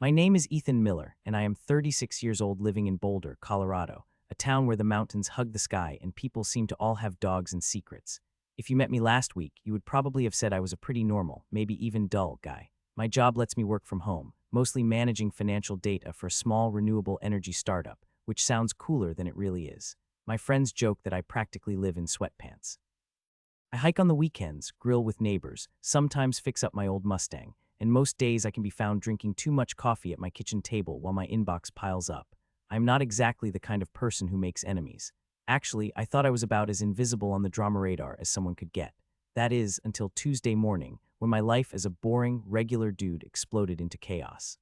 My name is Ethan Miller, and I am 36 years old living in Boulder, Colorado, a town where the mountains hug the sky and people seem to all have dogs and secrets. If you met me last week, you would probably have said I was a pretty normal, maybe even dull guy. My job lets me work from home, mostly managing financial data for a small renewable energy startup, which sounds cooler than it really is. My friends joke that I practically live in sweatpants. I hike on the weekends, grill with neighbors, sometimes fix up my old Mustang, and most days I can be found drinking too much coffee at my kitchen table while my inbox piles up. I'm not exactly the kind of person who makes enemies. Actually, I thought I was about as invisible on the drama radar as someone could get. That is, until Tuesday morning, when my life as a boring, regular dude exploded into chaos.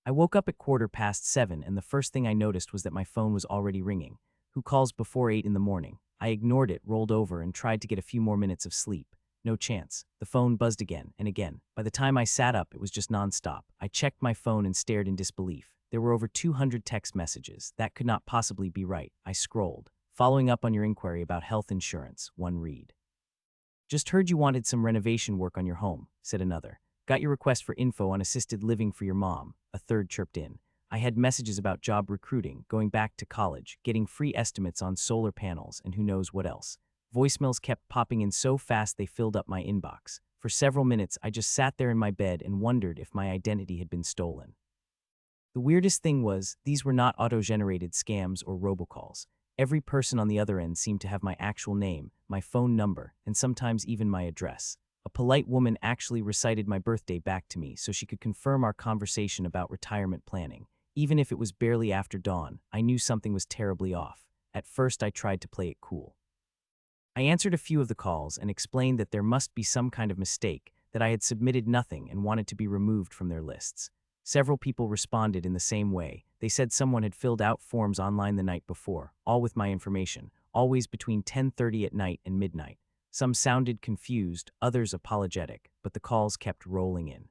I woke up at 7:15, and the first thing I noticed was that my phone was already ringing. Who calls before 8 in the morning? I ignored it, rolled over, and tried to get a few more minutes of sleep. No chance. The phone buzzed again and again. By the time I sat up, it was just nonstop. I checked my phone and stared in disbelief. There were over 200 text messages. That could not possibly be right. I scrolled. Following up on your inquiry about health insurance, one read. Just heard you wanted some renovation work on your home, said another. Got your request for info on assisted living for your mom, a third chirped in. I had messages about job recruiting, going back to college, getting free estimates on solar panels, and who knows what else. Voicemails kept popping in so fast they filled up my inbox. For several minutes, I just sat there in my bed and wondered if my identity had been stolen. The weirdest thing was, these were not auto-generated scams or robocalls. Every person on the other end seemed to have my actual name, my phone number, and sometimes even my address. A polite woman actually recited my birthday back to me so she could confirm our conversation about retirement planning. Even if it was barely after dawn, I knew something was terribly off. At first, I tried to play it cool. I answered a few of the calls and explained that there must be some kind of mistake, that I had submitted nothing and wanted to be removed from their lists. Several people responded in the same way. They said someone had filled out forms online the night before, all with my information, always between 10:30 at night and midnight. Some sounded confused, others apologetic, but the calls kept rolling in.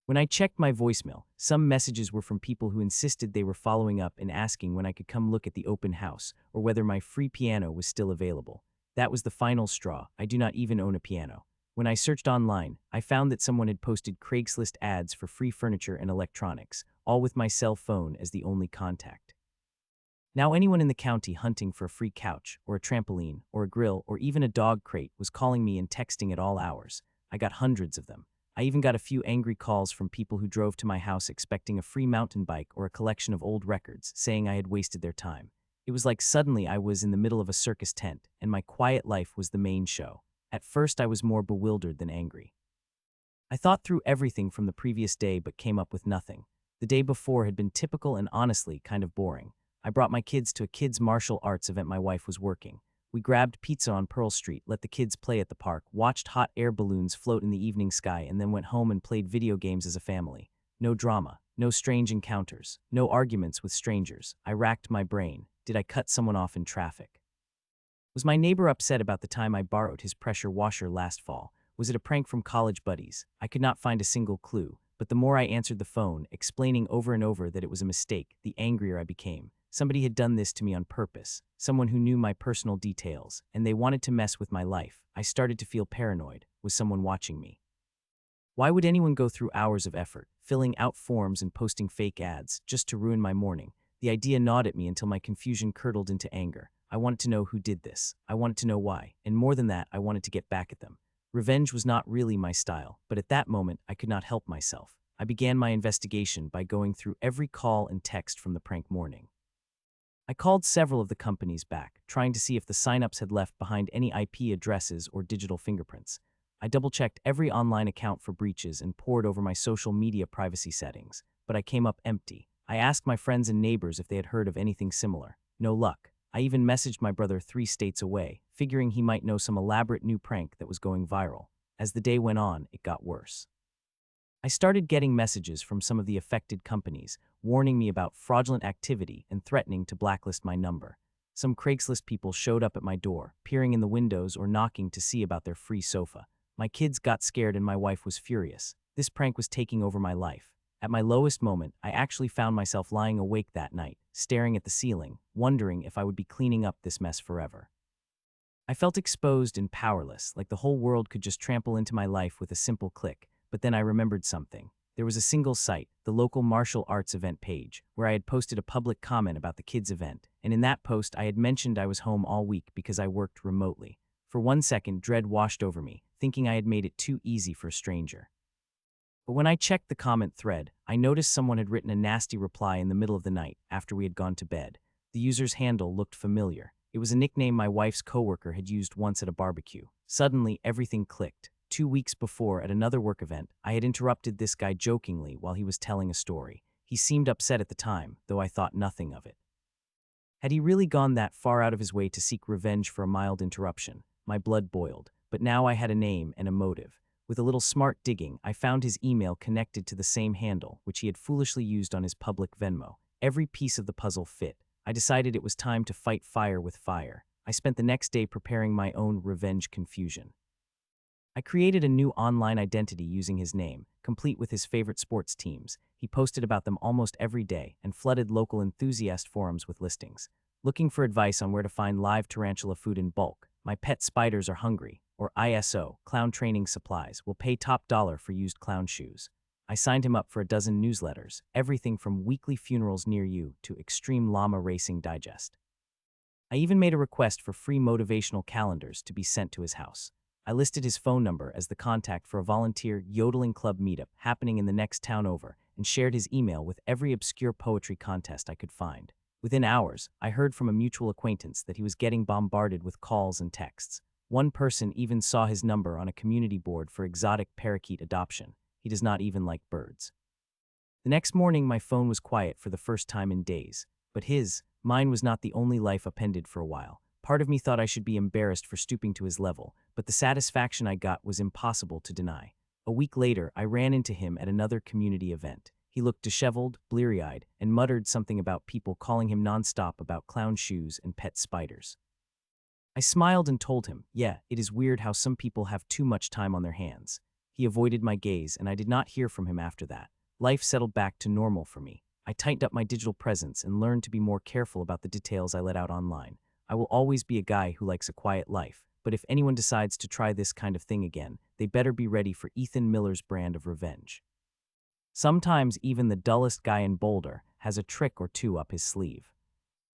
When I checked my voicemail, some messages were from people who insisted they were following up and asking when I could come look at the open house or whether my free piano was still available. That was the final straw. I do not even own a piano. When I searched online, I found that someone had posted Craigslist ads for free furniture and electronics, all with my cell phone as the only contact. Now anyone in the county hunting for a free couch, or a trampoline, or a grill, or even a dog crate was calling me and texting at all hours. I got hundreds of them. I even got a few angry calls from people who drove to my house expecting a free mountain bike or a collection of old records, saying I had wasted their time. It was like suddenly I was in the middle of a circus tent, and my quiet life was the main show. At first I was more bewildered than angry. I thought through everything from the previous day but came up with nothing. The day before had been typical and honestly kind of boring. I brought my kids to a kids' martial arts event my wife was working. We grabbed pizza on Pearl Street, let the kids play at the park, watched hot air balloons float in the evening sky, and then went home and played video games as a family. No drama, no strange encounters, no arguments with strangers. I racked my brain. Did I cut someone off in traffic? Was my neighbor upset about the time I borrowed his pressure washer last fall? Was it a prank from college buddies? I could not find a single clue, but the more I answered the phone, explaining over and over that it was a mistake, the angrier I became. Somebody had done this to me on purpose, someone who knew my personal details, and they wanted to mess with my life. I started to feel paranoid. Was someone watching me? Why would anyone go through hours of effort, filling out forms and posting fake ads, just to ruin my morning? The idea gnawed at me until my confusion curdled into anger. I wanted to know who did this. I wanted to know why. And more than that, I wanted to get back at them. Revenge was not really my style, but at that moment, I could not help myself. I began my investigation by going through every call and text from the prank morning. I called several of the companies back, trying to see if the signups had left behind any IP addresses or digital fingerprints. I double-checked every online account for breaches and pored over my social media privacy settings, but I came up empty. I asked my friends and neighbors if they had heard of anything similar. No luck. I even messaged my brother 3 states away, figuring he might know some elaborate new prank that was going viral. As the day went on, it got worse. I started getting messages from some of the affected companies, warning me about fraudulent activity and threatening to blacklist my number. Some Craigslist people showed up at my door, peering in the windows or knocking to see about their free sofa. My kids got scared and my wife was furious. This prank was taking over my life. At my lowest moment, I actually found myself lying awake that night, staring at the ceiling, wondering if I would be cleaning up this mess forever. I felt exposed and powerless, like the whole world could just trample into my life with a simple click. But then I remembered something. There was a single site, the local martial arts event page, where I had posted a public comment about the kids' event, and in that post I had mentioned I was home all week because I worked remotely. For 1 second, dread washed over me, thinking I had made it too easy for a stranger. But when I checked the comment thread, I noticed someone had written a nasty reply in the middle of the night after we had gone to bed. The user's handle looked familiar. It was a nickname my wife's coworker had used once at a barbecue. Suddenly, everything clicked. 2 weeks before, at another work event, I had interrupted this guy jokingly while he was telling a story. He seemed upset at the time, though I thought nothing of it. Had he really gone that far out of his way to seek revenge for a mild interruption? My blood boiled, but now I had a name and a motive. With a little smart digging, I found his email connected to the same handle, which he had foolishly used on his public Venmo. Every piece of the puzzle fit. I decided it was time to fight fire with fire. I spent the next day preparing my own revenge confusion. I created a new online identity using his name, complete with his favorite sports teams. He posted about them almost every day and flooded local enthusiast forums with listings. Looking for advice on where to find live tarantula food in bulk, my pet spiders are hungry, or ISO, clown training supplies, will pay top dollar for used clown shoes. I signed him up for a dozen newsletters, everything from weekly funerals near you to extreme llama racing digest. I even made a request for free motivational calendars to be sent to his house. I listed his phone number as the contact for a volunteer yodeling club meetup happening in the next town over and shared his email with every obscure poetry contest I could find. Within hours, I heard from a mutual acquaintance that he was getting bombarded with calls and texts. One person even saw his number on a community board for exotic parakeet adoption. He does not even like birds. The next morning, my phone was quiet for the first time in days. But mine was not the only life upended for a while. Part of me thought I should be embarrassed for stooping to his level, but the satisfaction I got was impossible to deny. A week later, I ran into him at another community event. He looked disheveled, bleary-eyed, and muttered something about people calling him nonstop about clown shoes and pet spiders. I smiled and told him, yeah, it is weird how some people have too much time on their hands. He avoided my gaze, and I did not hear from him after that. Life settled back to normal for me. I tightened up my digital presence and learned to be more careful about the details I let out online. I will always be a guy who likes a quiet life, but if anyone decides to try this kind of thing again, they better be ready for Ethan Miller's brand of revenge. Sometimes even the dullest guy in Boulder has a trick or two up his sleeve.